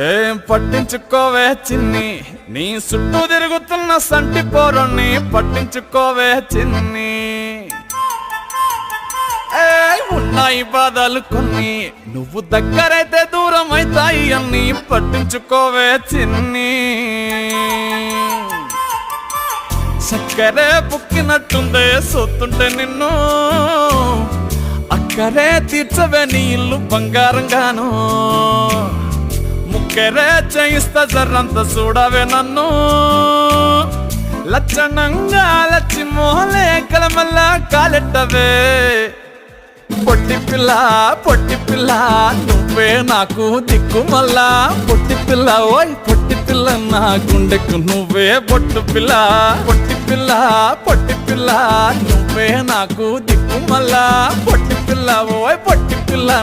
ఏం పట్టించుకోవే చిన్ని, నీ చుట్టూ తిరుగుతున్న సంటి పోరుణ్ణి పట్టించుకోవే చిన్ని. ఉన్నాయి బాధలు కొన్ని, నువ్వు దగ్గరైతే దూరం అవుతాయి అన్ని పట్టించుకోవే చిన్ని. చక్కరే పుక్కినట్టుందే సొత్తుంటే నిన్ను, అక్కరే తీర్చవే నీ ఇల్లు బంగారంగాను. ముక్కరే చేయిస్తా జర్రంత చూడవే నన్ను, లచ్చనంగా లచ్చి మోహలే కలమల్ల కాలెట్టవే. పొట్టి పిల్ల పొట్టి పిల్ల నువ్వే నాకు దిక్కు మల్లా. పొట్టి పిల్ల ఓయ్ పొట్టి పిల్ల నా గుండెకు నువ్వే పొట్టు పిల్ల. పొట్టి పిల్ల పొట్టి పిల్ల నువ్వే నాకు దిక్కు మల్లా. పొట్టి పిల్ల ఓయ్ పొట్టి పిల్ల